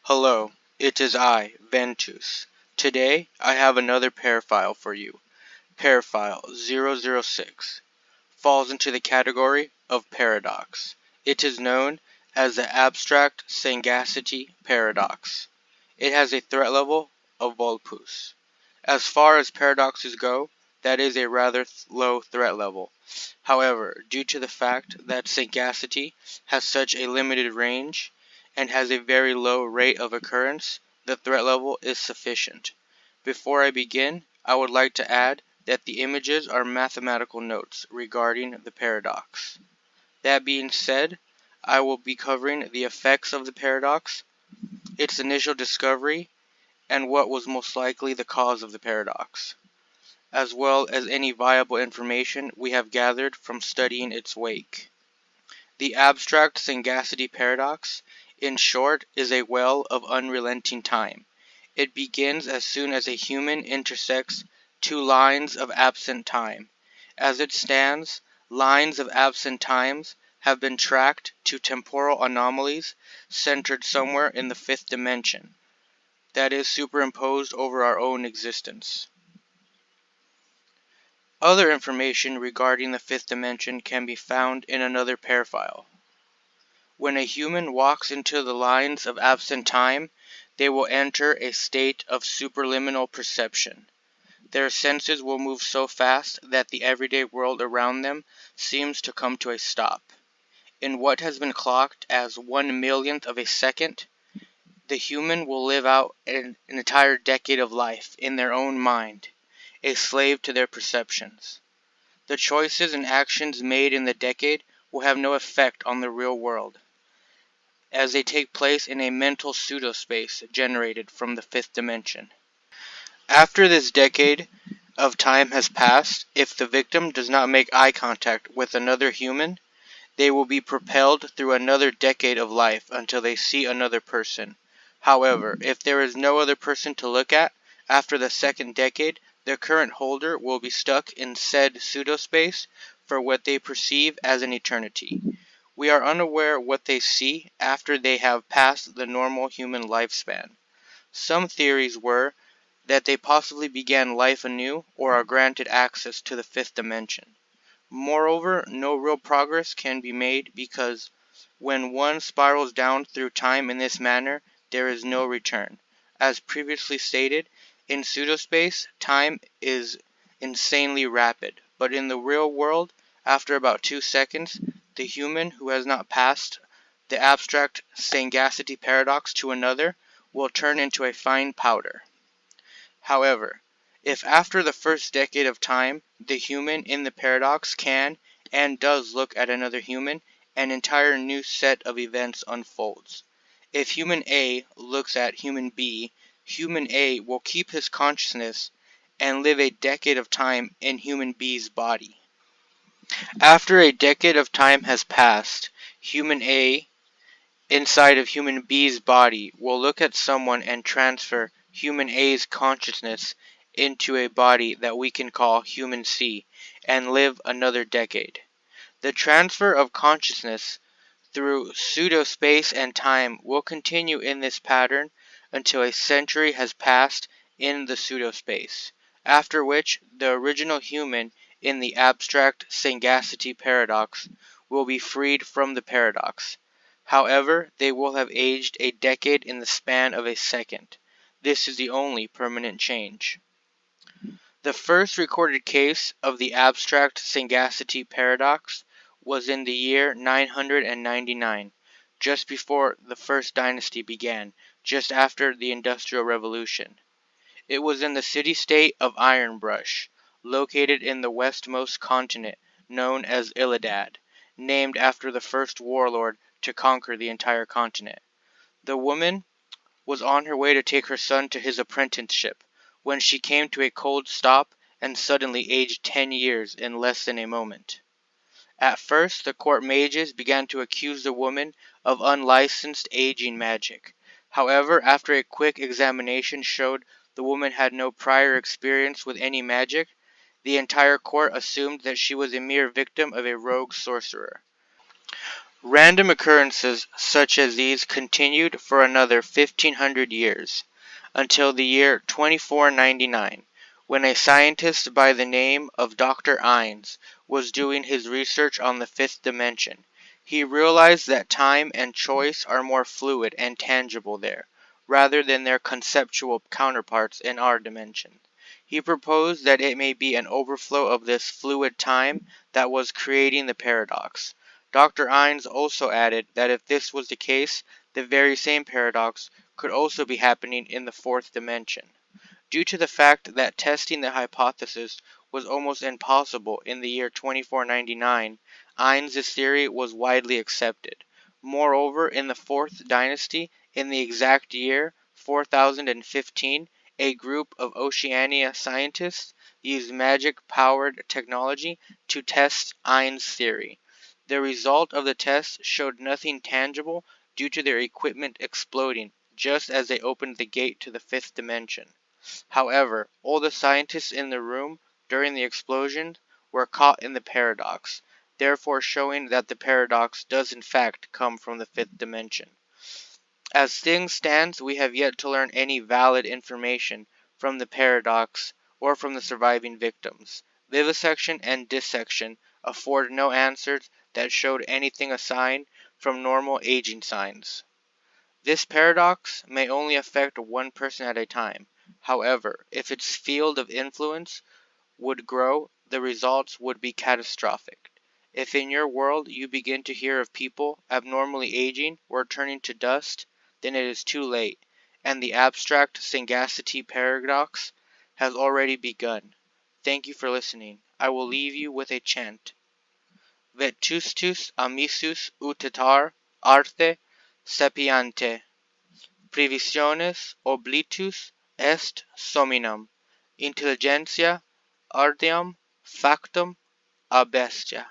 Hello, it is I, Ventus. Today, I have another P.E.A.R file for you. P.E.A.R file 006 falls into the category of paradox. It is known as the abstract Sangacity paradox. It has a threat level of Volpus. As far as paradoxes go, that is a rather low threat level. However, due to the fact that Sangacity has such a limited range and has a very low rate of occurrence, the threat level is sufficient. Before I begin, I would like to add that the images are mathematical notes regarding the paradox. That being said, I will be covering the effects of the paradox, its initial discovery, and what was most likely the cause of the paradox, as well as any viable information we have gathered from studying its wake. The abstract Sangacity paradox, in short, is a well of unrelenting time. It begins as soon as a human intersects two lines of absent time. As it stands, lines of absent times have been tracked to temporal anomalies centered somewhere in the fifth dimension, that is superimposed over our own existence. Other information regarding the fifth dimension can be found in another P.E.A.R file. When a human walks into the lines of absent time, they will enter a state of superliminal perception. Their senses will move so fast that the everyday world around them seems to come to a stop. In what has been clocked as 1/1,000,000th of a second, the human will live out an entire decade of life in their own mind, a slave to their perceptions. The choices and actions made in the decade will have no effect on the real world, as they take place in a mental pseudospace generated from the fifth dimension. After this decade of time has passed, if the victim does not make eye contact with another human, they will be propelled through another decade of life until they see another person. However, if there is no other person to look at, after the second decade, their current holder will be stuck in said pseudospace for what they perceive as an eternity. We are unaware what they see after they have passed the normal human lifespan. Some theories were that they possibly began life anew or are granted access to the fifth dimension. Moreover, no real progress can be made because when one spirals down through time in this manner, there is no return. As previously stated, in pseudospace, time is insanely rapid, but in the real world, after about 2 seconds, the human who has not passed the abstract Sangacity paradox to another will turn into a fine powder. However, if after the first decade of time, the human in the paradox can and does look at another human, an entire new set of events unfolds. If human A looks at human B, human A will keep his consciousness and live a decade of time in human B's body. After a decade of time has passed, human A inside of human B's body will look at someone and transfer human A's consciousness into a body that we can call human C and live another decade. The transfer of consciousness through pseudo-space and time will continue in this pattern until a century has passed in the pseudo-space, after which the original human in the abstract Sangacity paradox will be freed from the paradox. However, they will have aged a decade in the span of a second. This is the only permanent change. The first recorded case of the abstract Sangacity paradox was in the year 999, just before the first dynasty began, just after the Industrial Revolution. It was in the city-state of Ironbrush, located in the westmost continent, known as Illidad, named after the first warlord to conquer the entire continent. The woman was on her way to take her son to his apprenticeship, when she came to a cold stop and suddenly aged 10 years in less than a moment. At first, the court mages began to accuse the woman of unlicensed aging magic. However, after a quick examination showed the woman had no prior experience with any magic, the entire court assumed that she was a mere victim of a rogue sorcerer. Random occurrences such as these continued for another 1500 years, until the year 2499, when a scientist by the name of Dr. Innes was doing his research on the fifth dimension. He realized that time and choice are more fluid and tangible there, rather than their conceptual counterparts in our dimension. He proposed that it may be an overflow of this fluid time that was creating the paradox. Dr. Innes also added that if this was the case, the very same paradox could also be happening in the fourth dimension. Due to the fact that testing the hypothesis was almost impossible in the year 2499, Innes' theory was widely accepted. Moreover, in the fourth dynasty, in the exact year 4015, a group of Oceania scientists used magic-powered technology to test Innes' theory. The result of the test showed nothing tangible due to their equipment exploding just as they opened the gate to the fifth dimension. However, all the scientists in the room during the explosion were caught in the paradox, therefore showing that the paradox does in fact come from the fifth dimension. As things stand, we have yet to learn any valid information from the paradox or from the surviving victims. Vivisection and dissection afford no answers that showed anything aside from normal aging signs. This paradox may only affect one person at a time. However, if its field of influence would grow, the results would be catastrophic. If in your world you begin to hear of people abnormally aging or turning to dust, then it is too late, and the abstract Sangacity paradox has already begun. Thank you for listening. I will leave you with a chant. Vetustus amisus utetar arte sapiante. Previsiones oblitus est sominam, intelligentia ardeam factum a bestia.